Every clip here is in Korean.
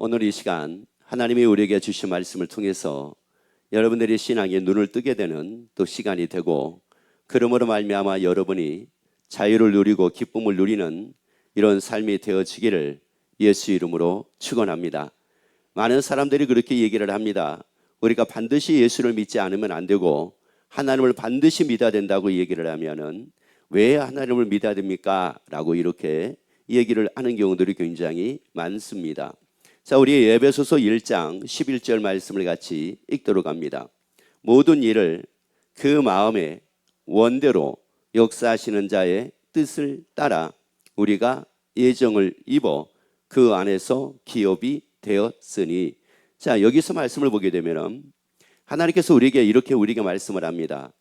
오늘 이 시간 하나님이 우리에게 주신 말씀을 통해서 여러분들의 신앙에 눈을 뜨게 되는 또 시간이 되고, 그러므로 말미암아 여러분이 자유를 누리고 기쁨을 누리는 이런 삶이 되어지기를 예수 이름으로 축원합니다. 많은 사람들이 그렇게 얘기를 합니다. 우리가 반드시 예수를 믿지 않으면 안 되고 하나님을 반드시 믿어야 된다고 얘기를 하면은 왜 하나님을 믿어야 됩니까? 라고 이렇게 얘기를 하는 경우들이 굉장히 많습니다. 자, 우리 에베소서 1장 11절 말씀을 같이 읽도록 합니다. 모든 일을 그 마음의 원대로 역사하시는 자의 뜻을 따라 우리가 예정을 입어 그 안에서 기업이 되었으니. 자, 여기서 말씀을 보게 되면 하나님께서 우리에게 말씀을 합니다.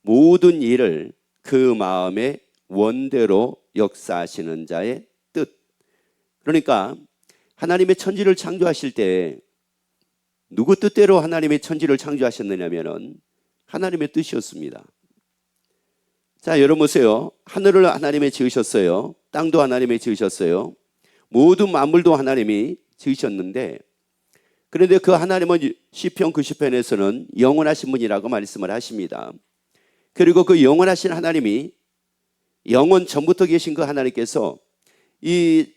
모든 일을 그 마음의 원대로 역사하시는 자의 뜻. 그러니까 하나님의 천지를 창조하실 때 누구 뜻대로 하나님의 천지를 창조하셨느냐면은 하나님의 뜻이었습니다. 자, 여러분 보세요. 하늘을 하나님이 지으셨어요. 땅도 하나님이 지으셨어요. 모든 만물도 하나님이 지으셨는데, 그런데 그 하나님은 시편 90편에서는 영원하신 분이라고 말씀을 하십니다. 그리고 그 영원하신 하나님이, 영원 전부터 계신 그 하나님께서 이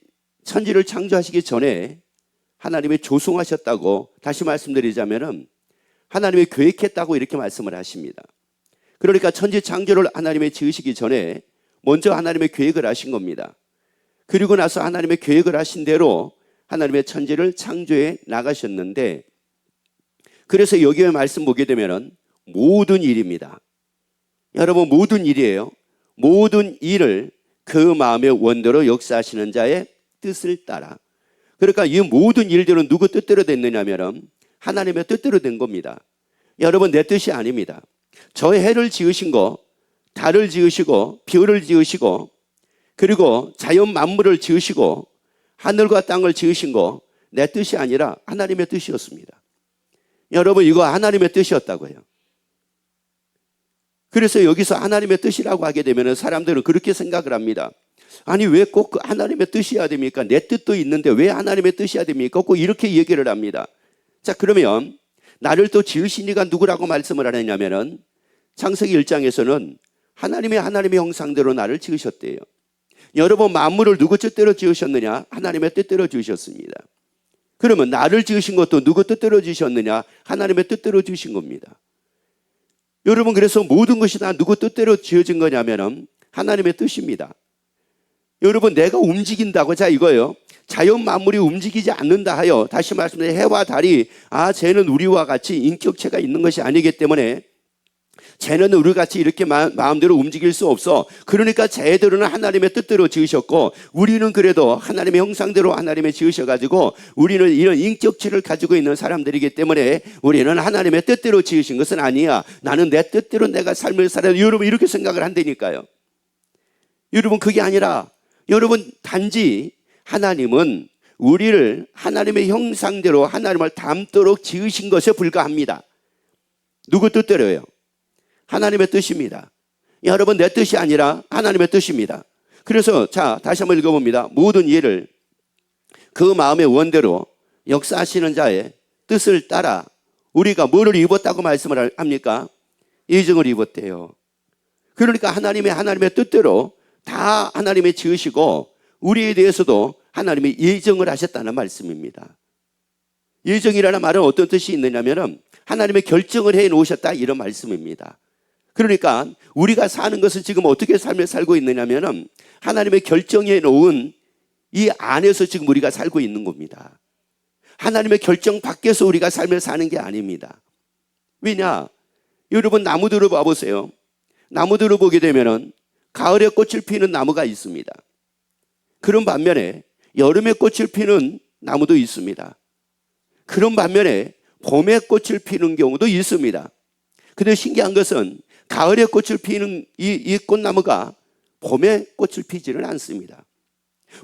천지를 창조하시기 전에 하나님이 조성하셨다고, 다시 말씀드리자면은 하나님이 계획했다고 이렇게 말씀을 하십니다. 그러니까 천지 창조를 하나님이 지으시기 전에 먼저 하나님의 계획을 하신 겁니다. 그리고 나서 하나님의 계획을 하신 대로 하나님의 천지를 창조해 나가셨는데, 그래서 여기에 말씀 보게 되면은 모든 일입니다. 여러분, 모든 일이에요. 모든 일을 그 마음의 원대로 역사하시는 자의 뜻을 따라. 그러니까 이 모든 일들은 누구 뜻대로 됐느냐면 하나님의 뜻대로 된 겁니다. 여러분, 내 뜻이 아닙니다. 저 해를 지으신 거, 달을 지으시고 별을 지으시고 그리고 자연 만물을 지으시고 하늘과 땅을 지으신 거 내 뜻이 아니라 하나님의 뜻이었습니다. 여러분, 이거 하나님의 뜻이었다고요. 그래서 여기서 하나님의 뜻이라고 하게 되면 사람들은 그렇게 생각을 합니다. 아니, 왜 꼭 하나님의 뜻이어야 됩니까? 내 뜻도 있는데 왜 하나님의 뜻이어야 됩니까? 꼭 이렇게 얘기를 합니다. 자, 그러면 나를 또 지으신 이가 누구라고 말씀을 하느냐면은 창세기 1장에서는 하나님의 형상대로 나를 지으셨대요. 여러분, 만물을 누구 뜻대로 지으셨느냐? 하나님의 뜻대로 지으셨습니다. 그러면 나를 지으신 것도 누구 뜻대로 지으셨느냐? 하나님의 뜻대로 지으신 겁니다. 여러분, 그래서 모든 것이 다 누구 뜻대로 지어진 거냐면은 하나님의 뜻입니다. 여러분, 내가 움직인다고, 자, 이거예요. 자연 만물이 움직이지 않는다 하여, 다시 말씀드려, 해와 달이 쟤는 우리와 같이 인격체가 있는 것이 아니기 때문에 쟤는 우리 같이 이렇게 마음대로 움직일 수 없어. 그러니까 쟤들은 하나님의 뜻대로 지으셨고 우리는 그래도 하나님의 형상대로 하나님의 지으셔가지고 우리는 이런 인격체를 가지고 있는 사람들이기 때문에 우리는 하나님의 뜻대로 지으신 것은 아니야. 나는 내 뜻대로 내가 삶을 살아야. 여러분, 이렇게 생각을 한다니까요. 여러분, 그게 아니라, 여러분, 단지 하나님은 우리를 하나님의 형상대로 하나님을 닮도록 지으신 것에 불과합니다. 누구 뜻대로요? 하나님의 뜻입니다. 여러분, 내 뜻이 아니라 하나님의 뜻입니다. 그래서 자, 다시 한번 읽어봅니다. 모든 일을 그 마음의 원대로 역사하시는 자의 뜻을 따라 우리가 뭐를 입었다고 말씀을 합니까? 예정을 입었대요. 그러니까 하나님의 뜻대로 다 하나님이 지으시고 우리에 대해서도 하나님이 예정을 하셨다는 말씀입니다. 예정이라는 말은 어떤 뜻이 있느냐면 하나님의 결정을 해 놓으셨다, 이런 말씀입니다. 그러니까 우리가 사는 것은 지금 어떻게 삶을 살고 있느냐면 하나님의 결정해 놓은 이 안에서 지금 우리가 살고 있는 겁니다. 하나님의 결정 밖에서 우리가 삶을 사는 게 아닙니다. 왜냐? 여러분, 나무들을 봐보세요. 나무들을 보게 되면은 가을에 꽃을 피는 나무가 있습니다. 그런 반면에 여름에 꽃을 피는 나무도 있습니다. 그런 반면에 봄에 꽃을 피는 경우도 있습니다. 근데 신기한 것은 가을에 꽃을 피는 이 꽃나무가 봄에 꽃을 피지는 않습니다.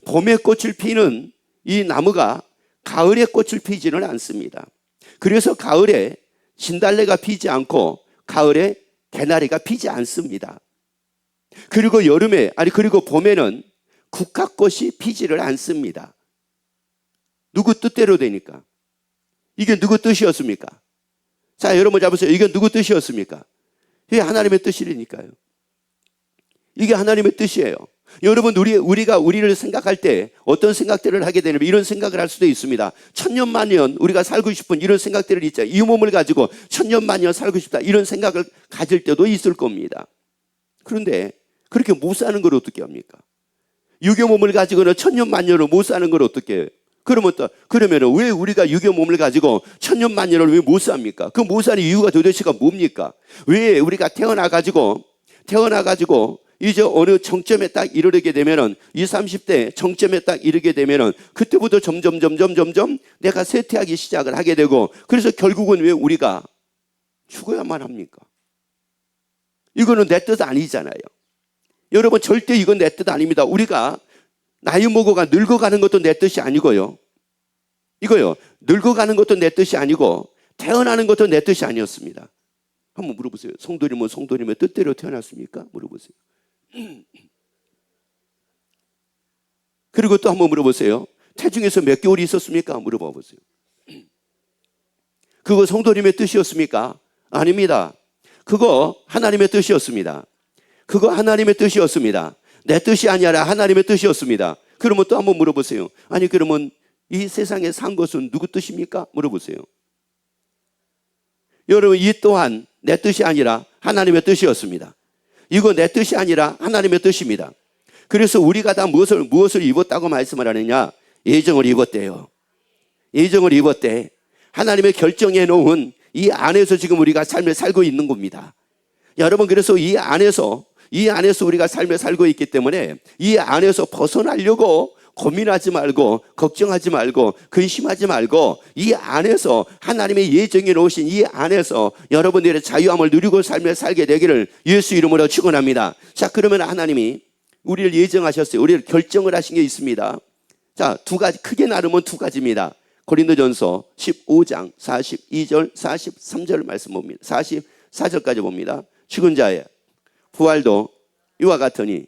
봄에 꽃을 피는 이 나무가 가을에 꽃을 피지는 않습니다. 그래서 가을에 진달래가 피지 않고 가을에 개나리가 피지 않습니다. 그리고 그리고 봄에는 국화꽃이 피지를 않습니다. 누구 뜻대로 되니까. 이게 누구 뜻이었습니까? 자, 여러분 잡으세요. 이게 누구 뜻이었습니까? 이게 하나님의 뜻이니까요. 이게 하나님의 뜻이에요. 여러분, 우리가 우리를 생각할 때 어떤 생각들을 하게 되냐면 이런 생각을 할 수도 있습니다. 천년만년 우리가 살고 싶은 이런 생각들을 있죠. 이 몸을 가지고 천년만년 살고 싶다 이런 생각을 가질 때도 있을 겁니다. 그런데 그렇게 못 사는 걸 어떻게 합니까? 육의 몸을 가지고는 천년만년을 못 사는 걸 어떻게 해요? 그러면 왜 우리가 육의 몸을 가지고 천년만년을 왜 못 삽니까? 그 못 사는 이유가 도대체가 뭡니까? 왜 우리가 태어나가지고 이제 어느 정점에 딱 이르게 되면은 20, 30대 정점에 딱 이르게 되면은 그때부터 점점 내가 쇠퇴하기 시작을 하게 되고 그래서 결국은 왜 우리가 죽어야만 합니까? 이거는 내 뜻 아니잖아요. 여러분 절대 이건 내 뜻 아닙니다. 우리가 나이 먹어가 늙어가는 것도 내 뜻이 아니고요. 이거요. 늙어가는 것도 내 뜻이 아니고 태어나는 것도 내 뜻이 아니었습니다. 한번 물어보세요. 성도님의 뜻대로 태어났습니까? 물어보세요. 그리고 또 한번 물어보세요. 태중에서 몇 개월이 있었습니까? 물어봐 보세요. 그거 성도님의 뜻이었습니까? 아닙니다. 그거 하나님의 뜻이었습니다. 그거 하나님의 뜻이었습니다. 내 뜻이 아니라 하나님의 뜻이었습니다. 그러면 또 한번 물어보세요. 아니 그러면 이 세상에 산 것은 누구 뜻입니까? 물어보세요. 여러분 이 또한 내 뜻이 아니라 하나님의 뜻이었습니다. 이거 내 뜻이 아니라 하나님의 뜻입니다. 그래서 우리가 다 무엇을 입었다고 말씀을 하느냐? 예정을 입었대요. 예정을 입었대. 하나님의 결정해 놓은 이 안에서 지금 우리가 삶을 살고 있는 겁니다. 여러분 그래서 이 안에서 우리가 삶을 살고 있기 때문에 이 안에서 벗어나려고 고민하지 말고 걱정하지 말고 근심하지 말고 이 안에서 하나님의 예정해 놓으신 이 안에서 여러분들의 자유함을 누리고 삶을 살게 되기를 예수 이름으로 축원합니다. 자, 그러면 하나님이 우리를 예정하셨어요. 우리를 결정을 하신 게 있습니다. 자, 두 가지, 크게 나누면 두 가지입니다. 고린도전서 15장 42절 43절 말씀 봅니다. 44절까지 봅니다. 죽은 자의 부활도 이와 같으니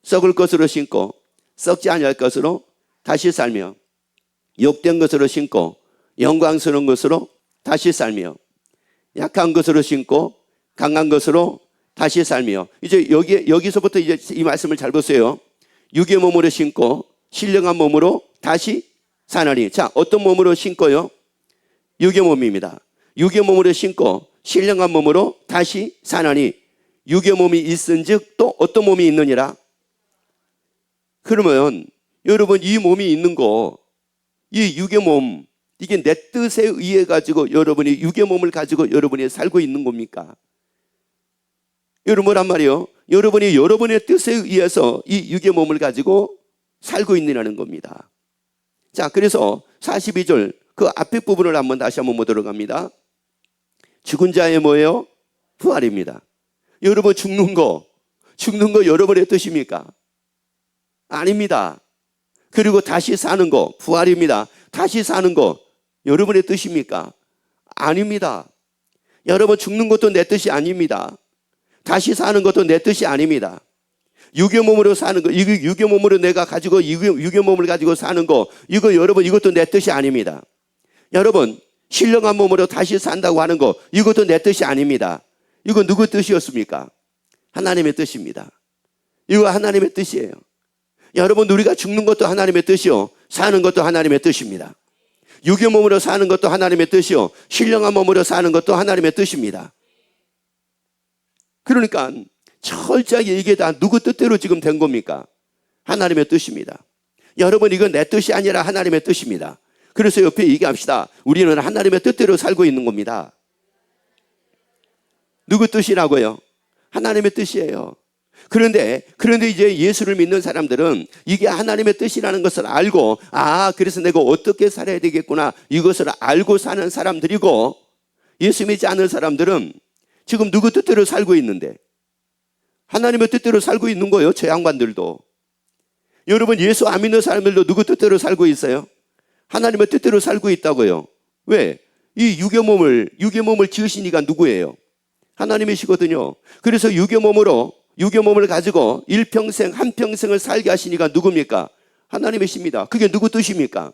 썩을 것으로 신고 썩지 아니할 것으로 다시 살며 욕된 것으로 신고 영광스러운 것으로 다시 살며 약한 것으로 신고 강한 것으로 다시 살며 이제 여기서부터 이제 이 말씀을 잘 보세요. 육의 몸으로 신고 신령한 몸으로 다시 사나니. 자, 어떤 몸으로 신고요? 육의 몸입니다. 육의 몸으로 신고 신령한 몸으로 다시 사나니. 육의 몸이 있은즉 또 어떤 몸이 있느니라? 그러면 여러분 이 몸이 있는 거, 이 육의 몸, 이게 내 뜻에 의해 가지고 여러분이 육의 몸을 가지고 여러분이 살고 있는 겁니까? 여러분 뭐란 말이에요? 여러분이 여러분의 뜻에 의해서 이 육의 몸을 가지고 살고 있느냐는 겁니다. 자, 그래서 42절 그 앞에 부분을 다시 한번 보도록 합니다. 죽은 자의 뭐예요? 부활입니다. 여러분 죽는 거 여러분의 뜻입니까? 아닙니다. 그리고 다시 사는 거 부활입니다. 다시 사는 거 여러분의 뜻입니까? 아닙니다. 여러분 죽는 것도 내 뜻이 아닙니다. 다시 사는 것도 내 뜻이 아닙니다. 육의 몸으로 사는 거, 육의 몸으로 내가 가지고 육의 몸을 가지고 사는 거, 이거 여러분 이것도 내 뜻이 아닙니다. 여러분 신령한 몸으로 다시 산다고 하는 거, 이것도 내 뜻이 아닙니다. 이거 누구 뜻이었습니까? 하나님의 뜻입니다. 이거 하나님의 뜻이에요. 여러분 우리가 죽는 것도 하나님의 뜻이요, 사는 것도 하나님의 뜻입니다. 육의 몸으로 사는 것도 하나님의 뜻이요, 신령한 몸으로 사는 것도 하나님의 뜻입니다. 그러니까 철저하게 이게 다 누구 뜻대로 지금 된 겁니까? 하나님의 뜻입니다. 여러분 이건 내 뜻이 아니라 하나님의 뜻입니다. 그래서 옆에 얘기합시다. 우리는 하나님의 뜻대로 살고 있는 겁니다. 누구 뜻이라고요? 하나님의 뜻이에요. 그런데 이제 예수를 믿는 사람들은 이게 하나님의 뜻이라는 것을 알고, 그래서 내가 어떻게 살아야 되겠구나, 이것을 알고 사는 사람들이고, 예수 믿지 않는 사람들은 지금 누구 뜻대로 살고 있는데 하나님의 뜻대로 살고 있는 거예요. 저 양반들도. 여러분 예수 안 믿는 사람들도 누구 뜻대로 살고 있어요? 하나님의 뜻대로 살고 있다고요. 왜? 이 육의 몸을 지으신 이가 누구예요? 하나님이시거든요. 그래서 육의 몸을 가지고 한평생을 살게 하신 이가 누굽니까? 하나님이십니다. 그게 누구 뜻입니까?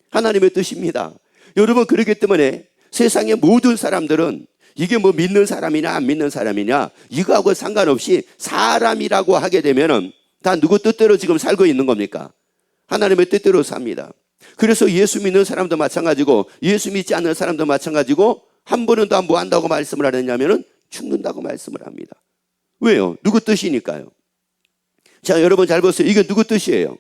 하나님의 뜻입니다. 여러분, 그렇기 때문에 세상의 모든 사람들은 이게 뭐 믿는 사람이냐 안 믿는 사람이냐 이거하고 상관없이 사람이라고 하게 되면은 다 누구 뜻대로 지금 살고 있는 겁니까? 하나님의 뜻대로 삽니다. 그래서 예수 믿는 사람도 마찬가지고 예수 믿지 않는 사람도 마찬가지고 한 번은 다 뭐 한다고 말씀을 하느냐면은 죽는다고 말씀을 합니다. 왜요? 누구 뜻이니까요. 자, 여러분 잘 보세요. 이게 누구 뜻이에요?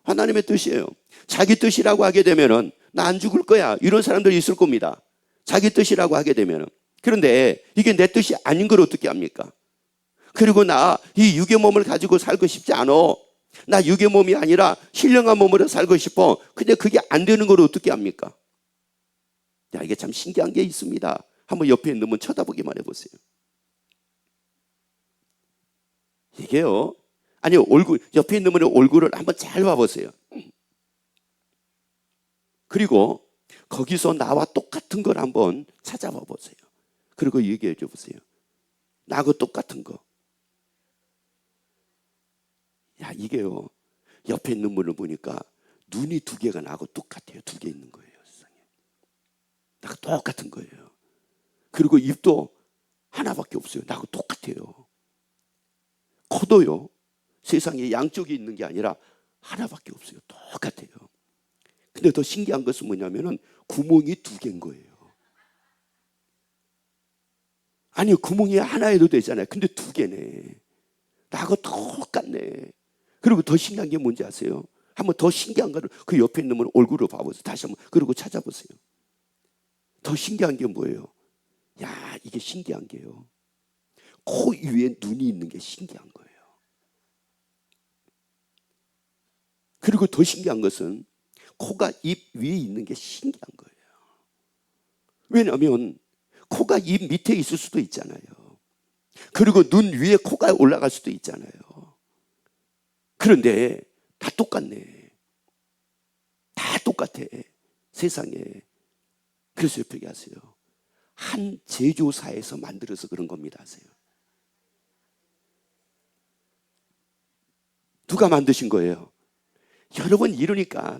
하나님의 뜻이에요. 자기 뜻이라고 하게 되면은 나 안 죽을 거야 이런 사람들이 있을 겁니다. 자기 뜻이라고 하게 되면은. 그런데 이게 내 뜻이 아닌 걸 어떻게 합니까? 그리고 나 이 육의 몸을 가지고 살고 싶지 않아. 나 육의 몸이 아니라 신령한 몸으로 살고 싶어. 근데 그게 안 되는 걸 어떻게 합니까? 야, 이게 참 신기한 게 있습니다. 한번 옆에 있는 분 쳐다보기만 해보세요. 이게요. 아니, 얼굴, 옆에 있는 분의 얼굴을 한번 잘 봐보세요. 그리고 거기서 나와 똑같은 걸 한번 찾아봐 보세요. 그리고 얘기해 줘 보세요. 나하고 똑같은 거. 야, 이게요. 옆에 있는 분을 보니까 눈이 두 개가 나하고 똑같아요. 두 개 있는 거예요. 세상에. 나하고 똑같은 거예요. 그리고 입도 하나밖에 없어요. 나하고 똑같아요. 코도요. 세상에 양쪽이 있는 게 아니라 하나밖에 없어요. 똑같아요. 근데 더 신기한 것은 뭐냐면은 구멍이 두 개인 거예요. 아니, 구멍이 하나에도 되잖아요. 근데 두 개네. 나하고 똑같네. 그리고 더 신기한 게 뭔지 아세요? 한번 더 신기한 거를 그 옆에 있는 분 얼굴을 봐보세요. 다시 한번. 그리고 찾아보세요. 더 신기한 게 뭐예요? 야, 이게 신기한 게요. 코 위에 눈이 있는 게 신기한 거예요. 그리고 더 신기한 것은 코가 입 위에 있는 게 신기한 거예요. 왜냐하면 코가 입 밑에 있을 수도 있잖아요. 그리고 눈 위에 코가 올라갈 수도 있잖아요. 그런데 다 똑같네. 다 똑같아. 세상에. 그래서 옆에 얘기하세요. 한 제조사에서 만들어서 그런 겁니다. 하세요. 누가 만드신 거예요? 여러분, 이러니까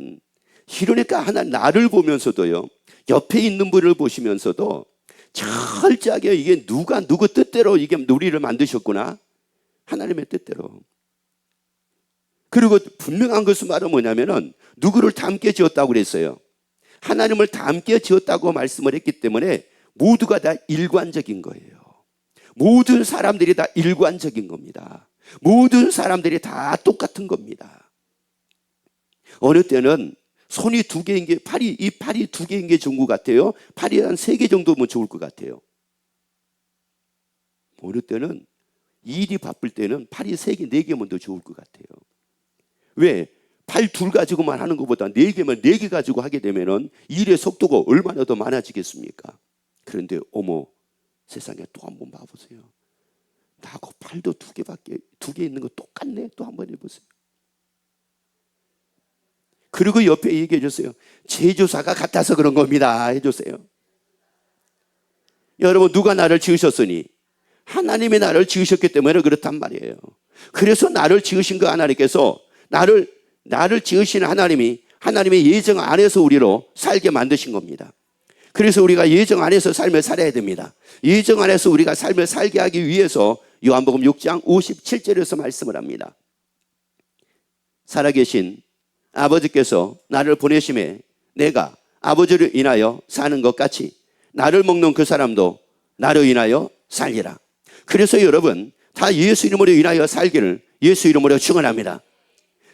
하나 나를 보면서도요, 옆에 있는 분을 보시면서도 철저하게 이게 누구 뜻대로 이게 우리를 만드셨구나. 하나님의 뜻대로. 그리고 분명한 것은 바로 뭐냐면은 누구를 닮게 지었다고 그랬어요. 하나님을 닮게 지었다고 말씀을 했기 때문에 모두가 다 일관적인 거예요. 모든 사람들이 다 일관적인 겁니다. 모든 사람들이 다 똑같은 겁니다. 어느 때는 손이 두 개인 게 이 팔이 두 개인 게 좋은 것 같아요. 팔이 한 세 개 정도면 좋을 것 같아요. 어느 때는 일이 바쁠 때는 팔이 세 개, 네 개면 더 좋을 것 같아요. 왜? 팔 둘 가지고만 하는 것보다 네 개면 네 개 가지고 하게 되면은 일의 속도가 얼마나 더 많아지겠습니까? 그런데 어머, 세상에 또 한번 봐보세요. 나하고 팔도 두 개 있는 거 똑같네. 또 한번 해보세요. 그리고 옆에 얘기해 주세요. 제조사가 같아서 그런 겁니다. 해주세요. 여러분, 누가 나를 지으셨으니? 하나님이 나를 지으셨기 때문에 그렇단 말이에요. 그래서 나를 지으신 그 하나님께서 나를 지으신 하나님의 예정 안에서 우리로 살게 만드신 겁니다. 그래서 우리가 예정 안에서 삶을 살아야 됩니다. 예정 안에서 우리가 삶을 살게 하기 위해서 요한복음 6장 57절에서 말씀을 합니다. 살아계신 아버지께서 나를 보내심에 내가 아버지를 인하여 사는 것 같이 나를 먹는 그 사람도 나로 인하여 살리라. 그래서 여러분, 다 예수 이름으로 인하여 살기를 예수 이름으로 축원합니다.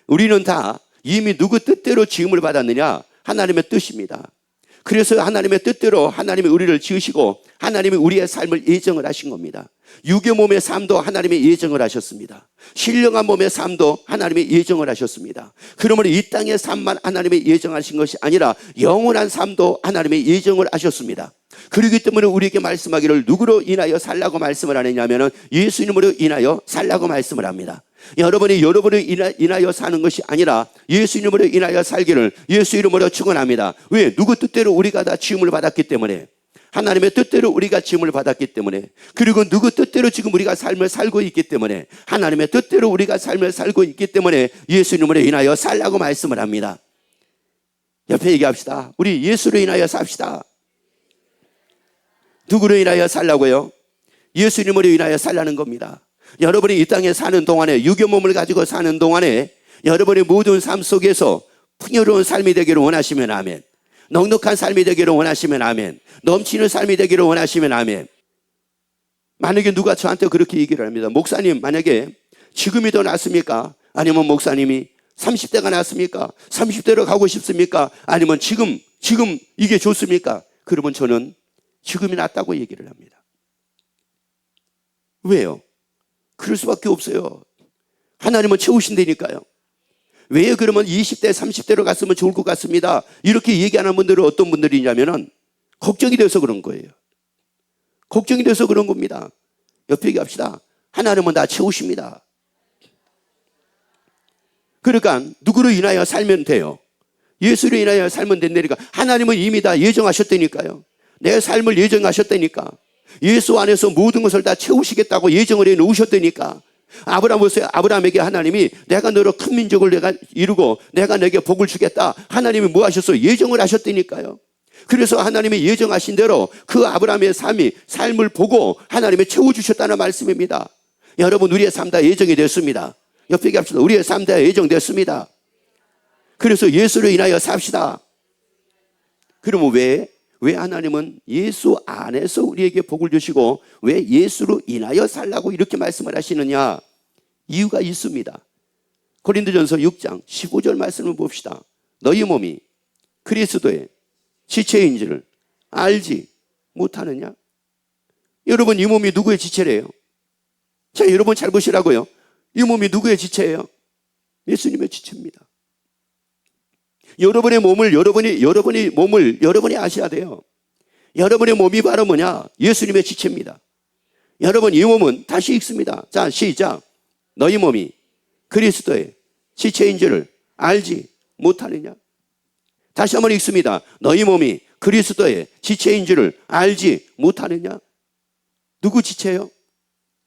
우리는 다 이미 누구 뜻대로 지음을 받았느냐? 하나님의 뜻입니다. 그래서 하나님의 뜻대로 하나님이 우리를 지으시고 하나님이 우리의 삶을 예정을 하신 겁니다. 육의 몸의 삶도 하나님이 예정을 하셨습니다. 신령한 몸의 삶도 하나님이 예정을 하셨습니다. 그러므로 이 땅의 삶만 하나님이 예정하신 것이 아니라 영원한 삶도 하나님이 예정을 하셨습니다. 그렇기 때문에 우리에게 말씀하기를 누구로 인하여 살라고 말씀을 하느냐면 예수 이름으로 인하여 살라고 말씀을 합니다. 여러분을 인하여 사는 것이 아니라 예수 이름으로 인하여 살기를 예수 이름으로 축원합니다. 왜? 누구 뜻대로 우리가 다 지음을 받았기 때문에, 하나님의 뜻대로 우리가 지음을 받았기 때문에, 그리고 누구 뜻대로 지금 우리가 삶을 살고 있기 때문에, 하나님의 뜻대로 우리가 삶을 살고 있기 때문에 예수 이름으로 인하여 살라고 말씀을 합니다. 옆에 얘기합시다. 우리 예수로 인하여 삽시다. 누구로 인하여 살라고요? 예수님으로 인하여 살라는 겁니다. 여러분이 이 땅에 사는 동안에, 육의 몸을 가지고 사는 동안에 여러분의 모든 삶 속에서 풍요로운 삶이 되기를 원하시면 아멘. 넉넉한 삶이 되기를 원하시면 아멘. 넘치는 삶이 되기를 원하시면 아멘. 만약에 누가 저한테 그렇게 얘기를 합니다. 목사님, 만약에 지금이 더 낫습니까? 아니면 목사님이 30대가 낫습니까? 30대로 가고 싶습니까? 아니면 지금 이게 좋습니까? 그러면 저는 지금이 낫다고 얘기를 합니다. 왜요? 그럴 수밖에 없어요. 하나님은 채우신다니까요. 왜 그러면 20대, 30대로 갔으면 좋을 것 같습니다. 이렇게 얘기하는 분들은 어떤 분들이냐면은 걱정이 돼서 그런 거예요. 걱정이 돼서 그런 겁니다. 옆에 얘기합시다. 하나님은 다 채우십니다. 그러니까 누구로 인하여 살면 돼요? 예수로 인하여 살면 된다니까. 하나님은 이미 다 예정하셨다니까요. 내 삶을 예정하셨다니까. 예수 안에서 모든 것을 다 채우시겠다고 예정을 해 놓으셨다니까. 아브라함에게 하나님이 내가 너로 큰 민족을 내가 이루고 내가 내게 복을 주겠다. 하나님이 뭐 하셨어요? 예정을 하셨다니까요. 그래서 하나님이 예정하신 대로 그 아브라함의 삶을 보고 하나님이 채워주셨다는 말씀입니다. 여러분, 우리의 삶 다 예정이 됐습니다. 옆에 얘기합시다. 우리의 삶 다 예정됐습니다. 그래서 예수로 인하여 삽시다. 그러면 왜 하나님은 예수 안에서 우리에게 복을 주시고 왜 예수로 인하여 살라고 이렇게 말씀을 하시느냐? 이유가 있습니다. 고린도전서 6장 15절 말씀을 봅시다. 너희 몸이 그리스도의 지체인 줄을 알지 못하느냐? 여러분, 이 몸이 누구의 지체래요? 자, 여러분 잘 보시라고요. 이 몸이 누구의 지체예요? 예수님의 지체입니다. 여러분의 몸을 여러분이 아셔야 돼요. 여러분의 몸이 바로 뭐냐? 예수님의 지체입니다. 여러분, 이 몸은 다시 읽습니다. 자, 시작. 너희 몸이 그리스도의 지체인 줄을 알지 못하느냐? 다시 한번 읽습니다. 너희 몸이 그리스도의 지체인 줄을 알지 못하느냐? 누구 지체예요?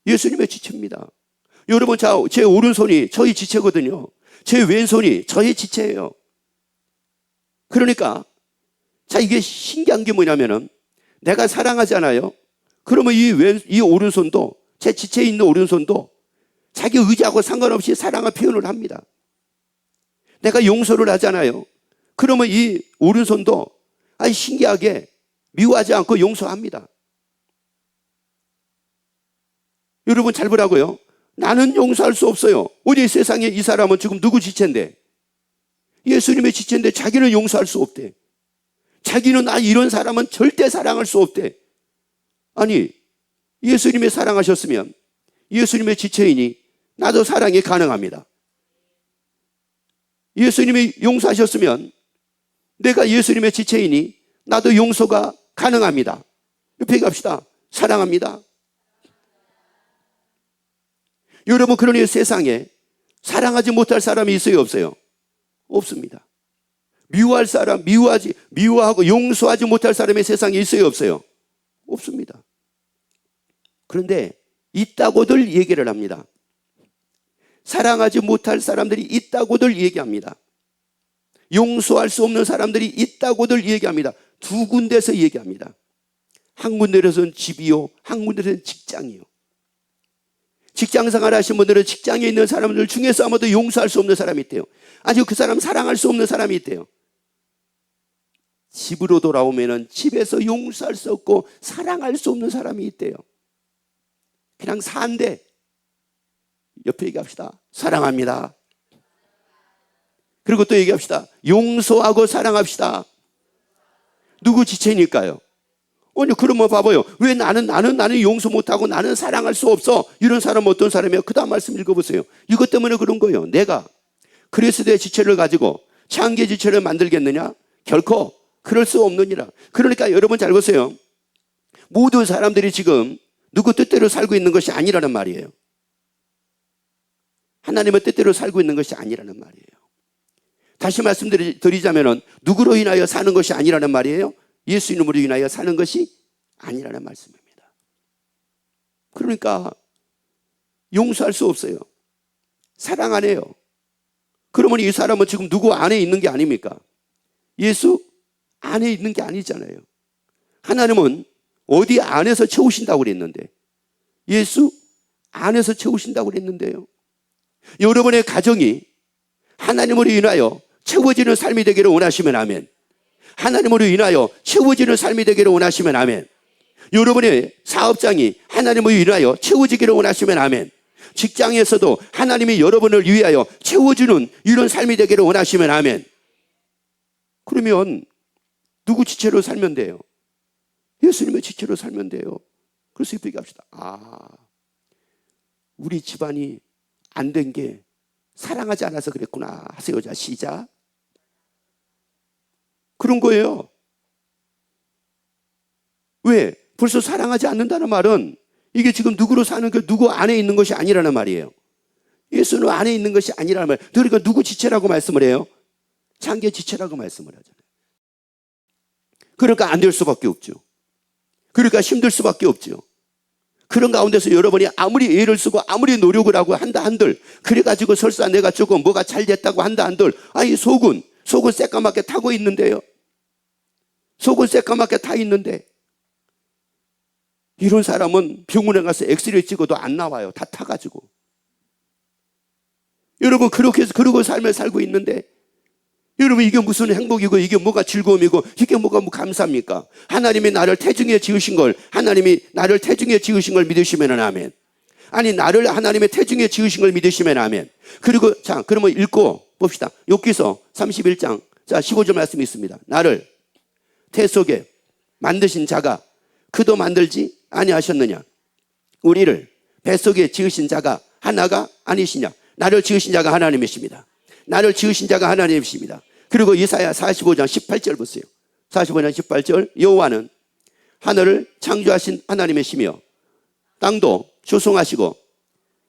예수님의 지체입니다. 여러분, 제 오른손이 저희 지체거든요. 제 왼손이 저의 지체예요. 그러니까 이게 신기한 게 뭐냐면은 내가 사랑하잖아요. 그러면 이 오른손도, 제 지체에 있는 오른손도 자기 의지하고 상관없이 사랑을 표현을 합니다. 내가 용서를 하잖아요. 그러면 이 오른손도 신기하게 미워하지 않고 용서합니다. 여러분 잘 보라고요. 나는 용서할 수 없어요. 어디 세상에 이 사람은 지금 누구 지체인데? 예수님의 지체인데 자기는 용서할 수 없대. 자기는 이런 사람은 절대 사랑할 수 없대. 아니, 예수님이 사랑하셨으면 예수님의 지체이니 나도 사랑이 가능합니다. 예수님이 용서하셨으면 내가 예수님의 지체이니 나도 용서가 가능합니다. 옆에 갑시다. 사랑합니다. 여러분, 그러니 세상에 사랑하지 못할 사람이 있어요, 없어요? 없습니다. 미워할 사람, 미워하고 용서하지 못할 사람이 세상에 있어요, 없어요? 없습니다. 그런데 있다고들 얘기를 합니다. 사랑하지 못할 사람들이 있다고들 얘기합니다. 용서할 수 없는 사람들이 있다고들 얘기합니다. 두 군데서 얘기합니다. 한 군데로서는 집이요, 한 군데로서는 직장이요. 직장생활 하신 분들은 직장에 있는 사람들 중에서 아무도 용서할 수 없는 사람이 있대요. 아주 그 사람 사랑할 수 없는 사람이 있대요. 집으로 돌아오면은 집에서 용서할 수 없고 사랑할 수 없는 사람이 있대요. 그냥 산대. 옆에 얘기합시다. 사랑합니다. 그리고 또 얘기합시다. 용서하고 사랑합시다. 누구 지체니까요? 아니, 그러면 봐봐요. 왜 나는 용서 못하고 나는 사랑할 수 없어? 이런 사람은 어떤 사람이에요? 그 다음 말씀 읽어보세요. 이것 때문에 그런 거예요. 내가 그리스도의 지체를 가지고 창기의 지체를 만들겠느냐? 결코 그럴 수 없느니라. 그러니까 여러분 잘 보세요. 모든 사람들이 지금 누구 뜻대로 살고 있는 것이 아니라는 말이에요. 하나님의 뜻대로 살고 있는 것이 아니라는 말이에요. 다시 말씀드리자면 누구로 인하여 사는 것이 아니라는 말이에요. 예수 이름으로 인하여 사는 것이 아니라는 말씀입니다. 그러니까 용서할 수 없어요. 사랑 안 해요. 그러면 이 사람은 지금 누구 안에 있는 게 아닙니까? 예수 안에 있는 게 아니잖아요. 하나님은 어디 안에서 채우신다고 그랬는데, 예수 안에서 채우신다고 그랬는데요. 여러분의 가정이 하나님으로 인하여 채워지는 삶이 되기를 원하시면 아멘. 하나님으로 인하여 채워지는 삶이 되기를 원하시면 아멘. 여러분의 사업장이 하나님으로 인하여 채워지기를 원하시면 아멘. 직장에서도 하나님이 여러분을 위하여 채워주는 이런 삶이 되기를 원하시면 아멘. 그러면 누구 지체로 살면 돼요? 예수님의 지체로 살면 돼요. 그래서 이렇게 합시다. 우리 집안이 안 된 게 사랑하지 않아서 그랬구나 하세요. 자, 시작. 그런 거예요. 왜? 벌써 사랑하지 않는다는 말은 이게 지금 누구로 사는 게 누구 안에 있는 것이 아니라는 말이에요. 예수는 안에 있는 것이 아니라는 말이에요. 그러니까 누구 지체라고 말씀을 해요? 장계 지체라고 말씀을 하잖아요. 그러니까 안 될 수밖에 없죠. 그러니까 힘들 수밖에 없죠. 그런 가운데서 여러분이 아무리 애를 쓰고 아무리 노력을 하고 한다 한들, 그래가지고 설사 내가 조금 뭐가 잘 됐다고 한다 한들, 이 속은 새까맣게 타고 있는데요. 속은 새까맣게 타 있는데, 이런 사람은 병원에 가서 엑스레이 찍어도 안 나와요. 다 타가지고. 여러분, 그렇게 해서 그러고 삶을 살고 있는데, 여러분, 이게 무슨 행복이고 이게 뭐가 즐거움이고 이게 뭐가 감사합니까? 하나님이 나를 태중에 지으신 걸, 하나님이 나를 태중에 지으신 걸 믿으시면 아멘. 아니, 나를 하나님의 태중에 지으신 걸 믿으시면 아멘. 그리고 자, 그러면 읽고 봅시다. 욥기서 31장 자 15절 말씀이 있습니다. 나를 태 속에 만드신 자가 그도 만들지 아니하셨느냐? 우리를 뱃속에 지으신 자가 하나가 아니시냐? 나를 지으신 자가 하나님이십니다. 나를 지으신 자가 하나님이십니다. 그리고 이사야 45장 18절 보세요. 45장 18절. 여호와는 하늘을 창조하신 하나님이시며 땅도 조성하시고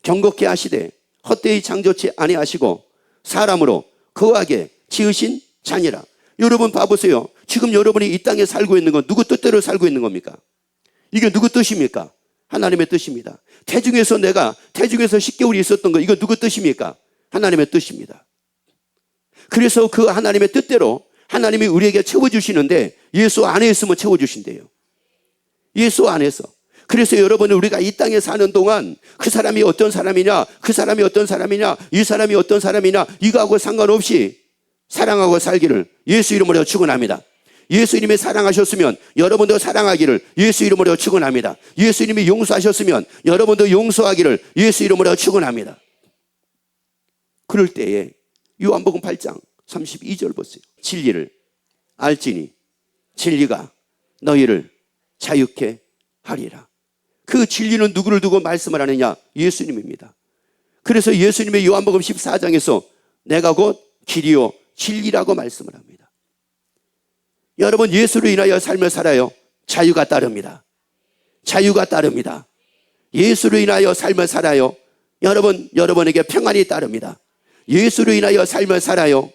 경고케 하시되 헛되이 창조치 아니하시고 사람으로 거하게 지으신 자니라. 여러분 봐보세요. 지금 여러분이 이 땅에 살고 있는 건 누구 뜻대로 살고 있는 겁니까? 이게 누구 뜻입니까? 하나님의 뜻입니다. 태중에서 10개월이 있었던 거, 이거 누구 뜻입니까? 하나님의 뜻입니다. 그래서 그 하나님의 뜻대로 하나님이 우리에게 채워주시는데, 예수 안에 있으면 채워주신대요. 예수 안에서. 그래서 여러분은 우리가 이 땅에 사는 동안 그 사람이 어떤 사람이냐, 그 사람이 어떤 사람이냐, 이 사람이 어떤 사람이냐, 이거하고 상관없이 사랑하고 살기를 예수 이름으로 축원합니다. 예수님이 사랑하셨으면 여러분도 사랑하기를 예수 이름으로 축원합니다. 예수님이 용서하셨으면 여러분도 용서하기를 예수 이름으로 축원합니다. 그럴 때에 요한복음 8장 32절 보세요. 진리를 알지니 진리가 너희를 자유케 하리라. 그 진리는 누구를 두고 말씀을 하느냐? 예수님입니다. 그래서 예수님의 요한복음 14장에서 내가 곧 길이요 진리라고 말씀을 합니다. 여러분, 예수로 인하여 삶을 살아요. 자유가 따릅니다. 자유가 따릅니다. 예수로 인하여 삶을 살아요. 여러분에게 평안이 따릅니다. 예수로 인하여 삶을 살아요.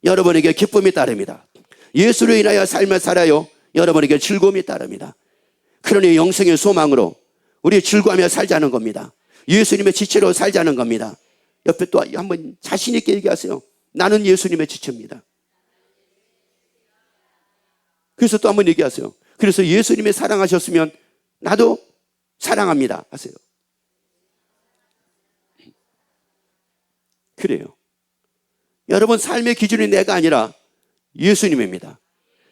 여러분에게 기쁨이 따릅니다. 예수로 인하여 삶을 살아요. 여러분에게 즐거움이 따릅니다. 그러니 영생의 소망으로 우리 즐거워하며 살자는 겁니다. 예수님의 지체로 살자는 겁니다. 옆에 또 한번 자신 있게 얘기하세요. 나는 예수님의 지체입니다. 그래서 또 한번 얘기하세요. 그래서 예수님이 사랑하셨으면 나도 사랑합니다 하세요. 그래요. 여러분, 삶의 기준이 내가 아니라 예수님입니다.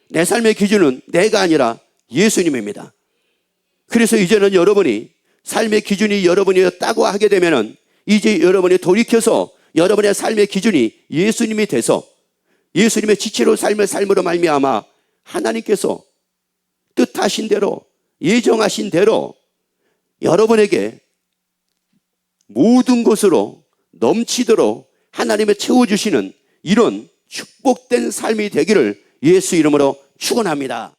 내 삶의 기준은 내가 아니라 예수님입니다. 그래서 이제는 여러분이 삶의 기준이 여러분이었다고 하게 되면은 이제 여러분이 돌이켜서 여러분의 삶의 기준이 예수님이 돼서 예수님의 지체로 삶을 삶으로 말미암아 하나님께서 뜻하신 대로, 예정하신 대로 여러분에게 모든 것으로 넘치도록 하나님의 채워주시는 이런 축복된 삶이 되기를 예수 이름으로 축원합니다.